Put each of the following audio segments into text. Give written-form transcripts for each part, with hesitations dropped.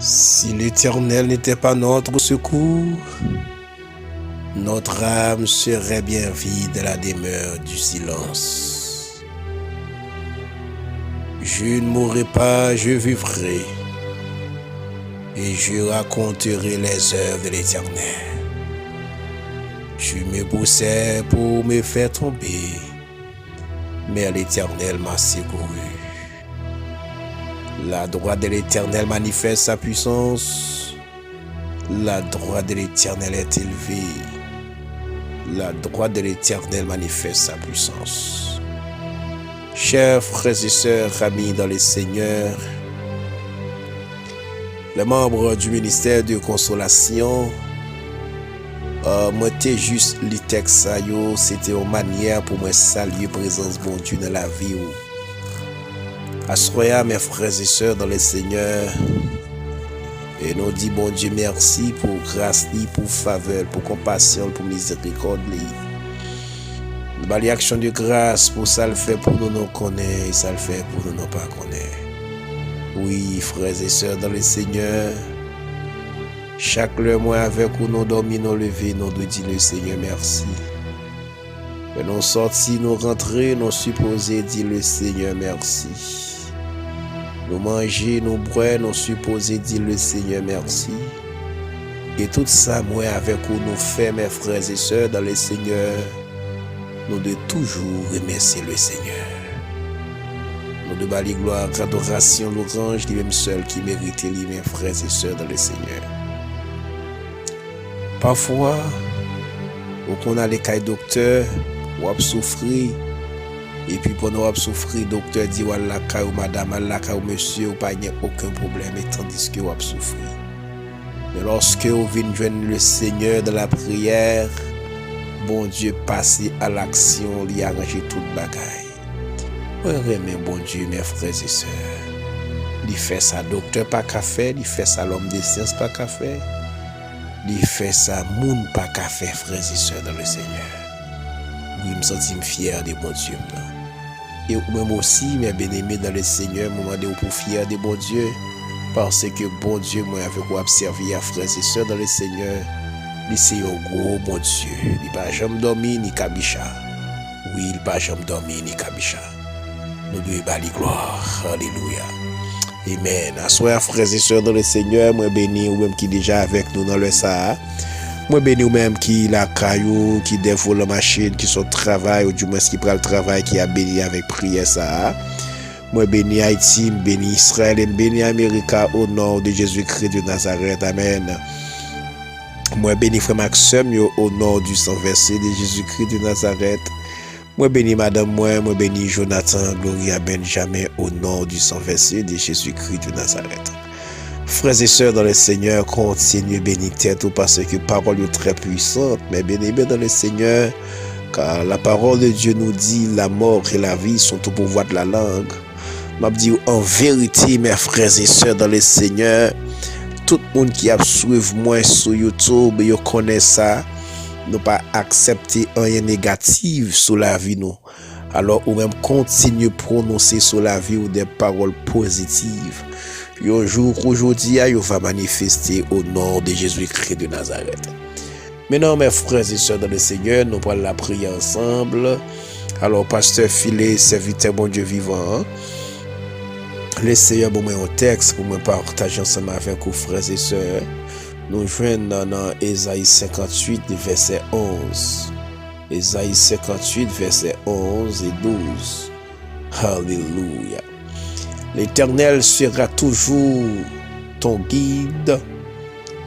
Si l'Éternel n'était pas notre secours, notre âme serait bien vide à la demeure du silence. Je ne mourrai pas, je vivrai, et je raconterai les œuvres de l'Éternel. Je me poussais pour me faire tomber, mais l'Éternel m'a secouru. La droite de l'Éternel manifeste sa puissance. La droite de l'Éternel est élevée. La droite de l'Éternel manifeste sa puissance. Chers frères et sœurs, amis dans le Seigneur, les membres du ministère de consolation, moi t'ai juste le texte, c'était une manière pour moi saluer présence bon Dieu dans la vie. Assoyez mes frères et sœurs dans le Seigneur et nous dit bon Dieu merci pour grâce, pour faveur, pour compassion, pour miséricorde. Nous avons l'action de grâce pour ça le fait pour nous connaître et ça le fait pour nous pas connaître. Oui, frères et sœurs dans le Seigneur, chaque mois avec où nous dormons, nous levons, nous devons dire le Seigneur merci. Mais nous sortis, nous rentrons, nous supposons dire le Seigneur merci. Nous manger, nous boire, nous supposons dire le Seigneur merci. Et tout ça, moi, avec où nous faisons, mes frères et sœurs, dans le Seigneur, nous devons toujours remercier le Seigneur. Nous devons aller gloire, adoration, louange, lui-même seul qui mérite, lui, mes frères et sœurs, dans le Seigneur. Parfois, on a les cas docteur, on a souffrir. Et puis pendant qu'on souffre, le docteur dit voilà ou madame, ou monsieur, ou pas aucun problème, et tandis que vous souffrez. Mais lorsque vous venez joindre le Seigneur dans la prière, bon Dieu passe à l'action, il arrange toute bagaille. Oui, mais bon Dieu, mes frères et sœurs, il fait ça docteur pas qu'à faire, il fait ça l'homme de science pas qu'à faire, il fait ça moun pas qu'à faire, frères et sœurs dans le Seigneur. Oui, je me sens fier de mon Dieu. Et même aussi, mes bien-aimés dans le Seigneur, je me demande pour fier de mon Dieu. Parce que bon Dieu, moi, avec vous observer à frères et sœurs dans le Seigneur, c'est un gros bon Dieu. Il n'a pas jamais dormi ni kabicha. Oui, il n'a pas jamais dormi ni kabicha. Nous devons bâler gloire. Alléluia. Amen. Assoyez frères et sœurs dans le Seigneur, moi béni ou même qui déjà avec nous dans le Sahara. Moi béni ou même qui la caillou, qui dévoile la machine, qui sont travail, ou du moins qui prend le travail, qui a béni avec prière ça. Moi béni Haïti, béni Israël, béni Amérique au nom de Jésus-Christ de Nazareth. Amen. Moi béni frère Maxime au nom du sang versé de Jésus-Christ de Nazareth. Moi béni madame moi béni Jonathan, Gloria Benjamin au nom du sang versé de Jésus-Christ de Nazareth. Frères et sœurs dans le Seigneur, continuez bénir tête parce que parole est très puissante, mais bénis dans le Seigneur, car la parole de Dieu nous dit la mort et la vie sont au pouvoir de la langue. M'a dit en vérité, mes frères et sœurs dans le Seigneur, tout le monde qui a suivi moi sur YouTube, yo connaît ça, nous pas accepter rien négatif sur la vie nous. Alors ou même continuer prononcer sur la vie ou des paroles positives. Un jour aujourd'hui, il va manifester au nom de Jésus-Christ de Nazareth. Maintenant, mes frères et sœurs dans le Seigneur, nous allons la prier ensemble. Alors, pasteur Philé, serviteur bon Dieu vivant, le Seigneur pour moi un texte pour me partager ensemble avec vous, frères et sœurs. Nous joignons dans Ésaïe 58, verset 11. Ésaïe 58, verset 11 et 12. Alléluia. L'Éternel sera toujours ton guide.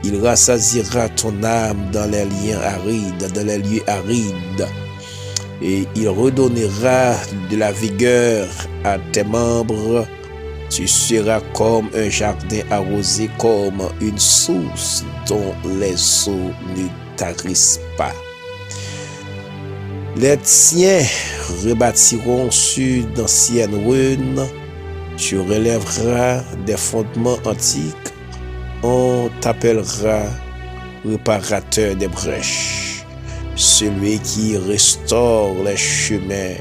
Il rassasiera ton âme dans les lieux arides. Et il redonnera de la vigueur à tes membres. Tu seras comme un jardin arrosé, comme une source dont les eaux ne tarissent pas. Les tiens rebâtiront sur d'anciennes ruines. Tu relèveras des fondements antiques, on t'appellera réparateur des brèches, celui qui restaure les chemins,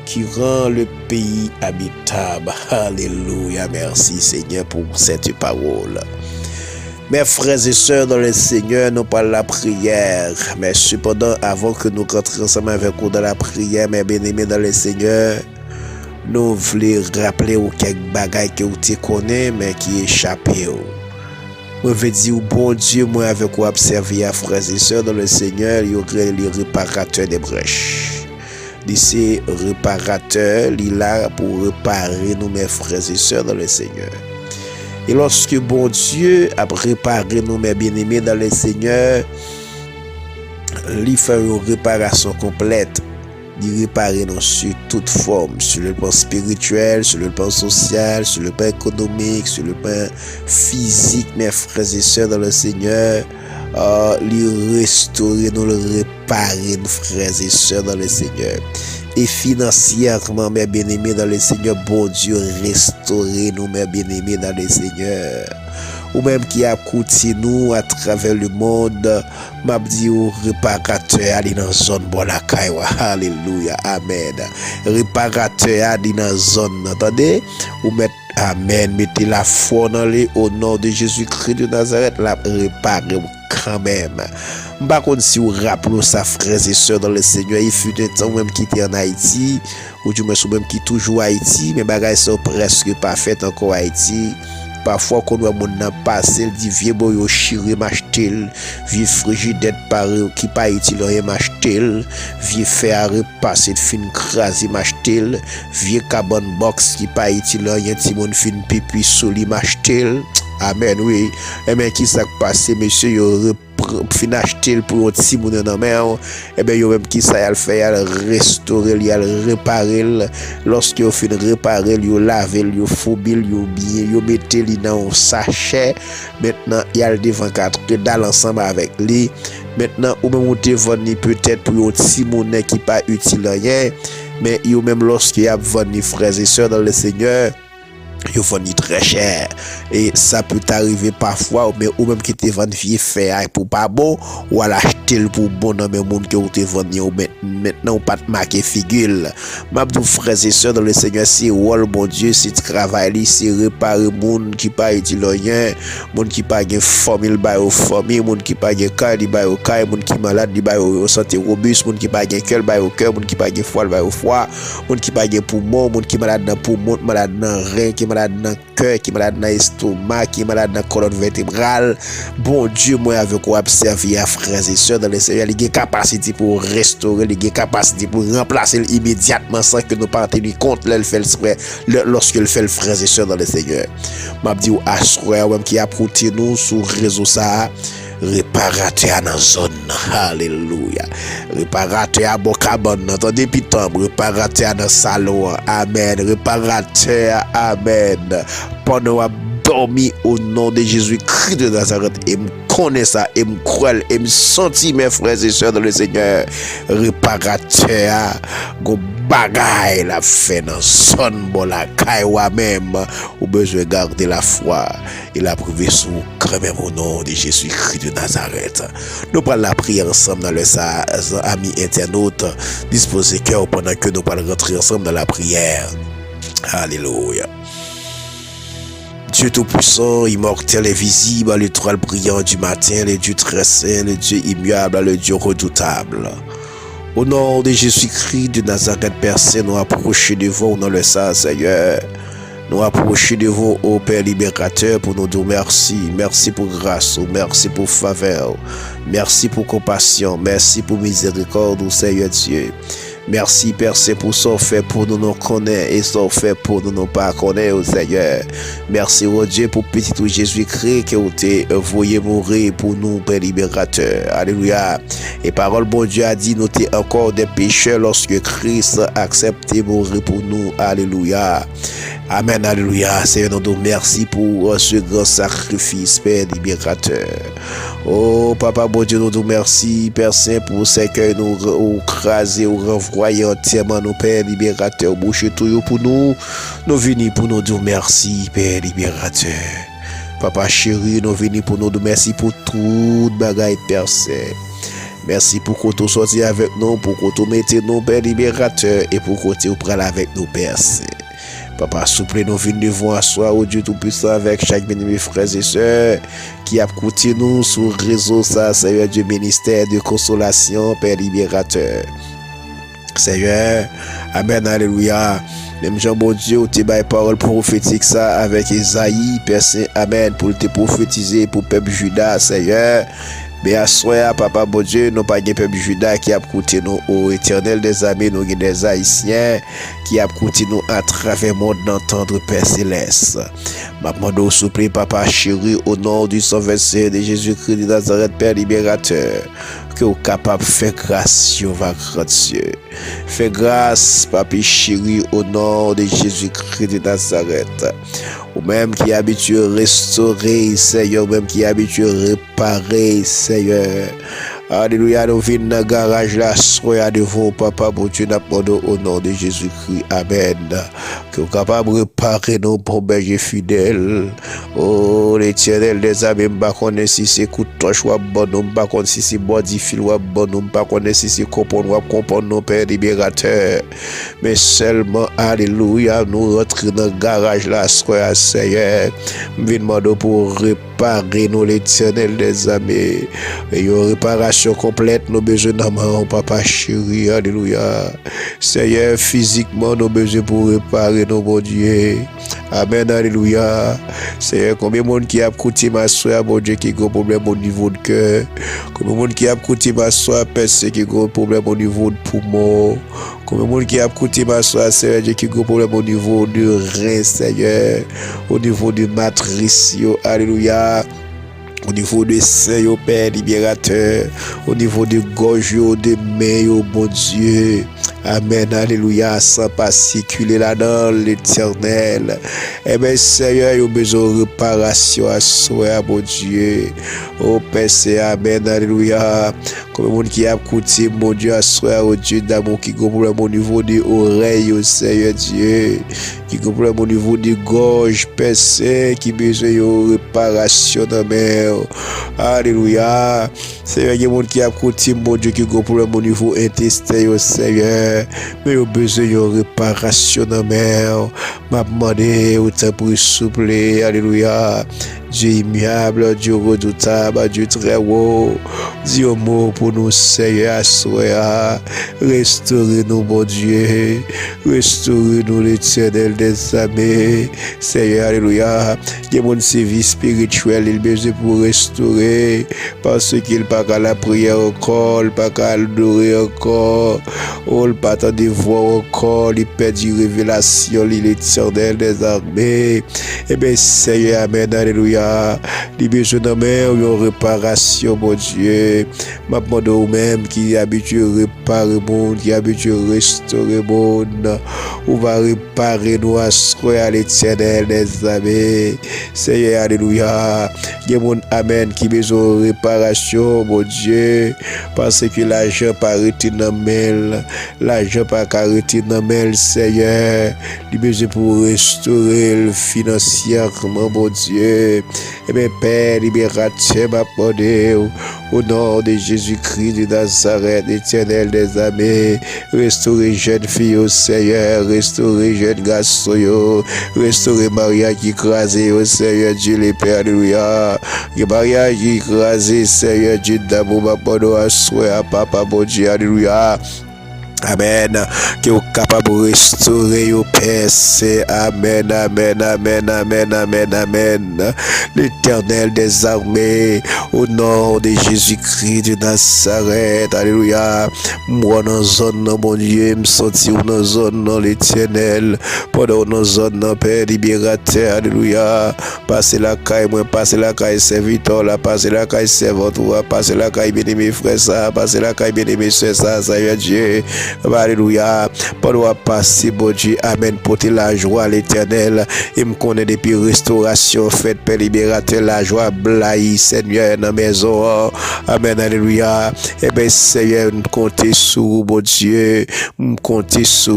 qui rend le pays habitable. Alléluia, merci Seigneur pour cette parole. Mes frères et sœurs dans le Seigneur, nous parlons la prière. Mais cependant, avant que nous rentrions ensemble avec vous dans la prière, mes bien-aimés dans le Seigneur, nous voulons rappeler quelques bagailles que vous connaissez, mais qui échappent. Moi, je dis, bon Dieu, moi, avec vous observer à frères et sœurs dans le Seigneur, il y aurait les réparateurs des brèches. C'est réparateur, il est là pour réparer nous, mes frères et sœurs dans le Seigneur. Et lorsque bon Dieu a préparé nous, mes bien-aimés dans le Seigneur, il fait une réparation complète. Il répare nous sur toute forme, sur le plan spirituel, sur le plan social, sur le plan économique, sur le plan physique, mes frères et sœurs dans le Seigneur. Il restaure nous, le réparer nos frères et sœurs dans le Seigneur. Et financièrement, mes bien-aimés dans le Seigneur, bon Dieu, restaurer nous, mes bien-aimés dans le Seigneur. Ou même qui a coûté nous à travers le monde, m'a dit au réparateur aller dans zone bon la caille. Alléluia, amen. Réparateur aller dans zone, entendez? Ou mettre amen, mettez la foi dans les au nom de Jésus-Christ de Nazareth, la réparer quand même. Par contre, si vous rappelez ça, frères et sœurs dans le Seigneur, il fut un temps même qui était en Haïti, ou du moins même qui toujours Haïti, mais bagages sont presque pas fait encore Haïti. Parfois, quand on a passé, il dit vieux boy au chiré m'acheter, vieux frigidaire paré qui pas utile rien m'acheter, vieux fer repasser fin crasé m'acheter, vieux carbon box qui pas utile rien timon fin pipi soli m'acheter. Amen, oui. Et bien, qui s'est passé, monsieur, yo fin acheter pour un petit moun dans main, et bien, yo même qui ça y fait, il restaurer, il réparer. Lorsque yo fin réparer, yo laver, yo fobil, yo bien, yo mettre li dans un sachet. Maintenant, il y a le devant 4 dans l'ensemble avec lui. Maintenant, ou même te vendre peut-être pour un petit moun qui pas utile rien, mais yo même lorsque y a vendre frères et sœurs dans le Seigneur, yo vend très cher et ça peut arriver parfois mais ou même qui te vend vieux fer pour pas bon ou à l'acheter pour bon dans même monde que ou te vend maintenant ou pas te marquer figure. M'abdou frères et sœurs dans le Seigneur, c'est rôle bon Dieu, c'est travail, c'est réparer monde qui pas utile rien, monde qui pas gain formule ba au famille, monde qui pas gain cœur di ba au cœur, monde qui malade di ba au santé robuste, monde qui pas gain cœur ba au cœur, monde qui pas gain foie ba au foie, monde qui pas gain poumon, monde qui malade dans poumon, malade dans rein, qui malade dans cœur, qui malade dans estomac, qui malade dans colonne vertébrale. Bon Dieu, moi avec vous observer à frères et sœurs dans le Seigneur, il a capacité pour restaurer, il a capacité pour remplacer immédiatement sans que nous pas tenir compte lorsque il fait le frères et sœurs dans le Seigneur. M'a dit assuré même qui a porté nous sur réseau ça. Réparateur dans zone, alléluia. Réparateur à Bocabon, entendez piton, réparateur dans salon, amen. Réparateur, amen. Pendant dormi au nom de Jésus-Christ de Nazareth et me connaît ça et me croit et me sentit mes frères et sœurs dans le Seigneur. Réparateur, go bagay la fait dans son bon la caille même ou besoin garder la foi et la prouver sous quand même au nom de Jésus-Christ de Nazareth. Nous parlons la prière ensemble dans le ça amis internautes, disposez cœur pendant que nous parlons rentrer ensemble dans la prière. Alléluia. Dieu Tout-Puissant, immortel et visible, l'étoile brillant du matin, le Dieu très saint, le Dieu immuable, le Dieu redoutable. Au nom de Jésus-Christ de Nazareth, Père Saint, nous approchons de vous dans le sang, Seigneur. Nous approchons de vous, ô Père libérateur, pour nous dire merci. Merci pour grâce, merci pour faveur, merci pour compassion, merci pour miséricorde, Seigneur Dieu. Merci Père Saint pour ce fait pour nous connaître et ce fait pour nous pas connaître, Seigneur. Merci au Dieu pour petit Jésus-Christ qui a été envoyé mourir pour nous, Père libérateur. Alléluia. Et parole bon Dieu a dit nous t'es encore des pécheurs lorsque Christ a accepté mourir pour nous. Alléluia. Amen, alléluia. Seigneur, nous merci pour ce grand sacrifice, Père libérateur. Oh, Papa, bon Dieu, nous merci, Père Saint, pour ce que nous craser ou renvoyer entièrement nos Père libérateur. Bouchez tout pour nous. Nous venons pour nous dire merci, Père libérateur. Papa chéri, nous venons pour nous dire merci pour toute bagaille, Père Saint. Merci pour que tu sois avec nous, pour que tu mettes nous, Père libérateur, et pour que tu prennes avec nous, Père Saint. Papa, souple nous venir devant soi, au Dieu Tout-Puissant, avec chaque bien-aimé frères et sœurs qui a écouté nous sur le réseau, ça, Seigneur Dieu, ministère de consolation, Père libérateur. Seigneur, Amen, Alléluia. Même Jean bon Dieu, tu as parole prophétique ça avec Esaïe, Père Saint, Amen, pour te prophétiser pour peuple Judas, Seigneur. Mais à soi, Papa bon Dieu, nous pas de peuple Judas qui a écouté nous au éternel des amis, nous des haïtiens qui a écouté nous à travers le monde d'entendre Père Céleste. Ma demande souple, Papa chéri, au nom du sang versé de Jésus-Christ de Nazareth, Père libérateur, que vous capable de faire grâce sur votre Dieu. Fais grâce, Papa chéri, au nom de Jésus-Christ de Nazareth. Ou même qui est habitué à restaurer, Seigneur, ou même qui est habitué à réparer, Seigneur. Alléluia, nous venons dans le garage là, soyez devant Papa, bon Dieu, nous au nom de Jésus-Christ. Amen. Que vous capable de réparer nos bons bergers fidèles. Oh, l'éternel des amis, je ne sais pas si c'est coup de torche ou bon, je ne sais pas si c'est body fil ou bon, je ne sais pas si c'est comprendre nos Père libérateur. Mais seulement, alléluia, nous rentrons dans le garage là, soyez Seigneur. Je demande pour réparer nous, l'éternel des amis. Et une réparation complète, nos besoins d'amour, Papa chéri, alléluia. Seigneur, physiquement, nos besoins pour réparer nos bon Dieu. Amen, alléluia. Seigneur, combien de monde qui a écouté ma soeur, mon Dieu, qui a un problème au niveau de cœur. Combien de monde qui a écouté ma soeur, pensé qui a un problème au niveau de poumon. Combien de monde qui a écouté ma soeur, Seigneur, qui a un problème au niveau du rein, Seigneur. Au niveau de matrice, alléluia. Au niveau de sein, Père libérateur, au niveau de gorge, de main, bon Dieu. Amen, alléluia, sans pas circuler là-dedans, l'éternel. Eh bien, Seigneur, il y a besoin de réparation à soi, mon Dieu. Oh, Père, c'est Amen, alléluia. Comme le monde qui a écouté, mon Dieu, à soi, au Dieu d'amour, qui comprend au niveau des oreilles, au Seigneur Dieu. Qui comprend au niveau des gorges, Père, qui a besoin de réparation dans mer. Alléluia. Seigneur, il y a monde qui a écouté, mon Dieu, qui comprend au niveau intestin, au Seigneur. Mais au besoin de réparation dans mer. M'a demandé au temps pour souffler. Alléluia. Dieu immuable, Dieu redoutable, Dieu très haut. Dis un mot pour nous, Seigneur, assoya. Restaurez-nous, mon Dieu. Restaurez-nous, l'éternel des armées. Seigneur, alléluia. Il y a mon service spirituel, il besoin pour restaurer. Parce qu'il pas qu'à la prière encore, il pas qu'à adorer encore. Oh, il pas de voir encore, il perd du révélation, l'éternel des armées. Eh bien, Seigneur, amen, alléluia. Les besoins de une réparation, mon Dieu. Ma demande au même qui est habitué à réparer le monde, qui est habitué à restaurer le monde. On va réparer nous à l'éternel des amis. Seigneur, alléluia. Il y a mon amen qui a besoin de réparation, mon Dieu. Parce que l'argent pas arrêté dans mail. L'argent pas arrêté dans mail, Seigneur. Il a besoin pour restaurer financièrement, mon Dieu. Et bien, Père, libérateur, ma demande au nom de Jésus-Christ de Nazareth, éternel des amis. Restaurer jeune fille au Seigneur, restaurer jeune garçon, restaurer Maria qui crasé au Seigneur Dieu le Père, alléluia. Maria qui crasé, Seigneur Dieu d'amour, ma demande à soi, à Papa, mon Dieu, alléluia. Amen. Que vous capable de restaurer au Père. Amen, amen, amen, amen, amen, amen. L'éternel des armées, au nom de Jésus-Christ de Nazareth. Alléluia. Moi, dans la zone, mon Dieu, me sentir dans la zone, dans l'éternel. Pendant dans la zone, Père libérateur. Alléluia. Passez la caille, moi, passez la caille, serviteur, là, passez la caille, servante, passez la caille, bien-aimé frère, ça, passez la caille, bien-aimé soeur, ça, Seigneur Dieu. Alléluia. Pendant passer, bon Dieu, amen, porter la joie à l'éternel. Et me connaît depuis restauration, fête, Père libérateur, la joie, blaye, Seigneur, dans la maison. Amen, alléluia. Eh bien, Seigneur, nous comptons sur bon Dieu. Nous comptons sur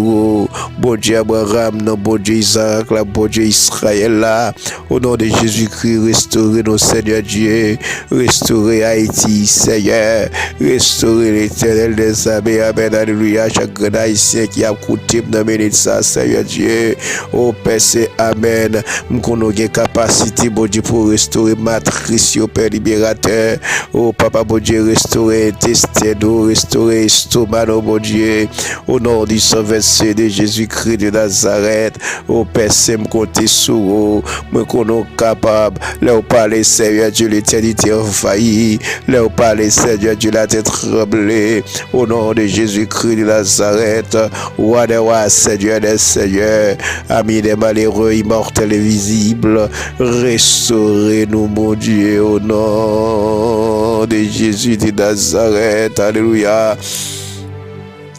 bon Dieu Abraham, non, bon Dieu Isaac, là, bon Dieu Israël, là. Au nom de Jésus-Christ, restaurer nos Seigneur Dieu. Restaurer Haïti, Seigneur. Restaurer l'éternel des armées. Amen, alléluia. alléluia, chaque grand haïtien qui a écouté dans minute ça, Seigneur Dieu, oh Père, c'est Amen, qu'on a une capacité, bon Dieu, pour restaurer matrice, Père libérateur, oh Papa, bon Dieu, restaurer intestin, restaurer estomac, bon Dieu, au nom du 127 de Jésus-Christ de Nazareth, oh Père, c'est me compter sur vous, moi qu'on est capable, là où parler, Seigneur Dieu, l'éternité envahie, là où parler, Seigneur Dieu, la tête tremblée, au nom de Jésus-Christ de Nazareth, roi des rois, Seigneur des seigneurs, ami des malheureux, immortels et visibles, restaurez-nous, mon Dieu, au nom de Jésus de Nazareth, alléluia.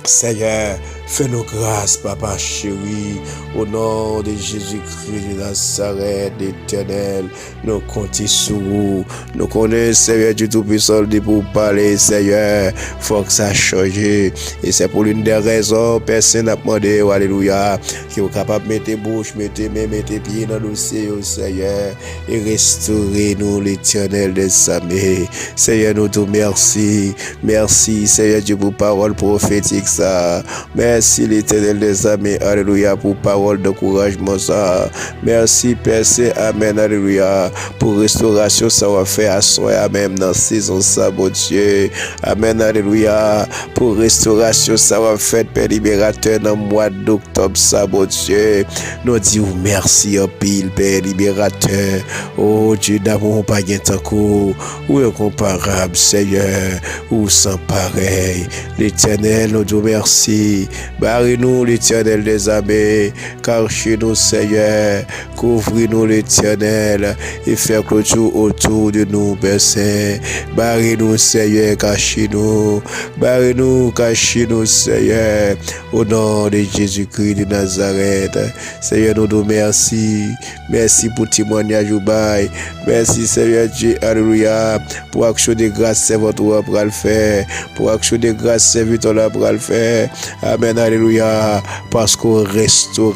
Seigneur, fais-nous grâce, Papa chéri, au nom de Jésus-Christ de Nazareth, l'Éternel, nous comptons sur vous, nous connaissons, Seigneur Dieu Tout-Puissant, pour parler, Seigneur, faut que ça change, et c'est pour l'une des raisons, personne n'a demandé, alléluia, qui est capable de mettre bouche, mettre main, mettre pied dans le dossier, Seigneur, et restaurer nous, l'Éternel des armées, Seigneur, nous te merci, merci, Seigneur Dieu, pour parole prophétique, ça, merci l'Éternel des armées, alléluia, pour parole d'encouragement ça. Merci Père, c'est Amen, alléluia, pour restauration ça va faire à soi, même dans saison ça, bon Dieu. Amen, alléluia, pour restauration ça va faire Père libérateur dans le mois d'octobre ça, bon Dieu. Nous disons merci en pile, Père libérateur. Oh Dieu d'amour, pas gain tant coup, ou incomparable, Seigneur, ou sans pareil. L'Éternel, nous disons merci. Barrez-nous, l'Éternel des armées, cachez-nous, Seigneur, couvrez-nous, l'Éternel, et faire clôture autour de nous, Père Saint. Barrez-nous, Seigneur, cachez-nous, barrez-nous, cachez-nous, Seigneur, au nom de Jésus-Christ de Nazareth. Seigneur, nous nous merci, merci pour témoignage au bail, merci, Seigneur Dieu, alléluia, pour action de grâce, c'est votre pour le faire, pour action de grâce, c'est votre pour le faire. Amen, alléluia, parce qu'on restaure,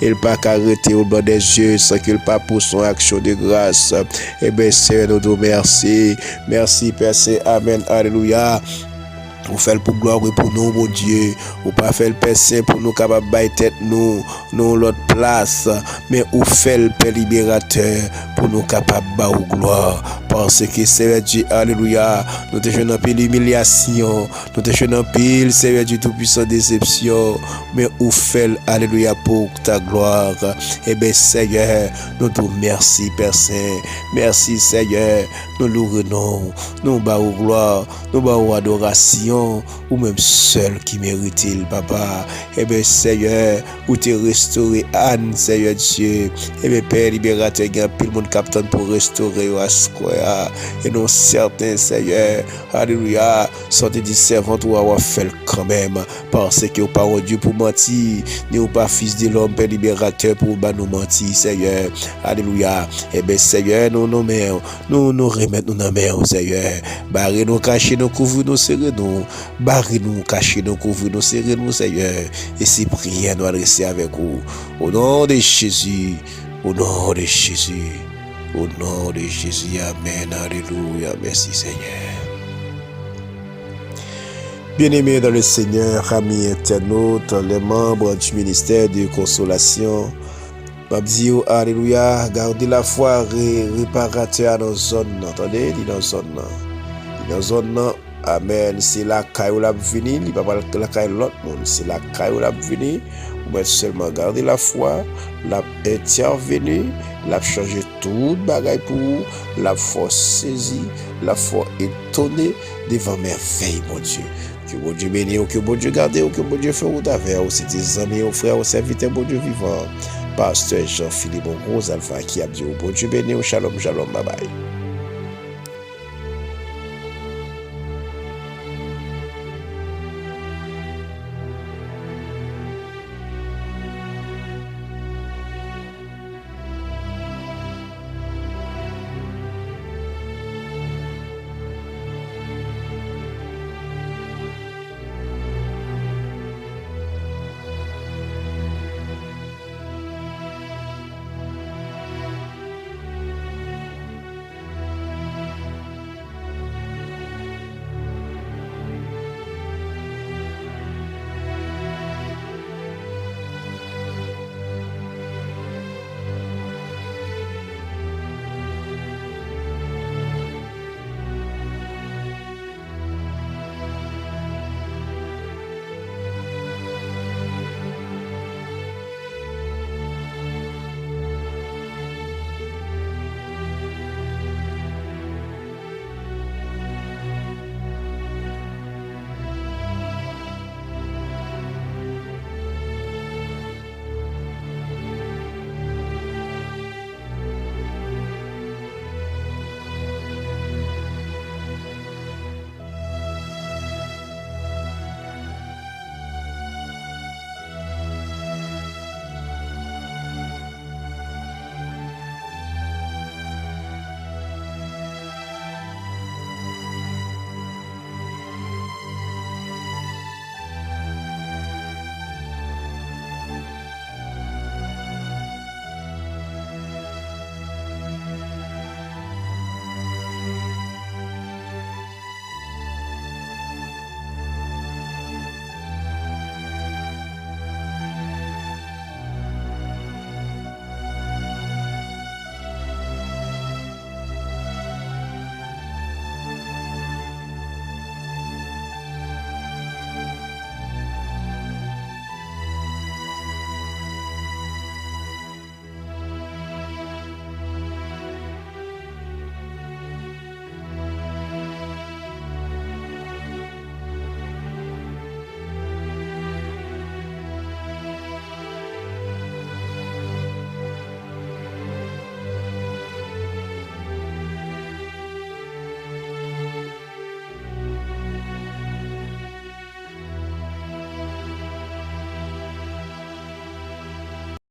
il pas qu'arrêter au bas des yeux sans qu'il pas pour son action de grâce. Et bien, Seigneur, nous merci, merci, Père, c'est Amen, alléluia. Ou fait pour gloire et pour nous, mon Dieu. Ou pas fait le Père pour nous capables de bailler tête nous l'autre place. Mais ou fait le Père libérateur pour nous capables de gloire. Parce que Seigneur Dieu, alléluia, nous te jeune en pile humiliation. Nous te jeune en pile, Seigneur Dieu, tout-puissant déception. Mais ou fait, alléluia, pour ta gloire. Et bien, Seigneur, nous te merci, Père Saint. Merci, Seigneur. Nous louons, nous baillons gloire, nous baillons adoration, ou même seul qui mérite, Papa. Et bien, Seigneur, où tu restauré Anne, Seigneur Dieu. Et bien, Père libérateur, il y a pile monde capitaine pour restaurer à square. Et non certain, Seigneur, alléluia, sortez du servant ou avoir fait quand même. Parce que pas Dieu pour mentir, ni ou pas fils de l'homme, Père libérateur pour nous mentir, Seigneur. Alléluia. Et bien, Seigneur, nous remettons nous dans main, Seigneur. Barrez-nous, cachez-nous, couvrez-nous, serrez-nous. Barrez-nous, cachez-nous, couvrez-nous, serrez-nous, Seigneur. Et si prière nous adresser avec vous. Au nom de Jésus. Au nom de Jésus. Au nom de Jésus. Amen. Alléluia. Merci, Seigneur. Bien-aimés dans le Seigneur, amis internautes, les membres du ministère de consolation, Babzio, alléluia, gardez la foi réparateur dans la zone, entendez, dans la zone. Dans la zone, amen, c'est la caille où la venir, il ne va pas la caille l'autre monde, c'est la caille où la venir, vous mettez seulement garder la foi, la intervenir, la changer tout bagaille pour vous, la force saisie, la force étonnée devant merveille, mon Dieu. Que bon Dieu bénisse, que bon Dieu garde, que bon Dieu fait route avec vous, c'est des amis, aux frères, aux serviteurs, bon Dieu vivant. Pasteur Jean-Philippe Rose Alpha qui a dit au bon Dieu béni, shalom, shalom, bye bye.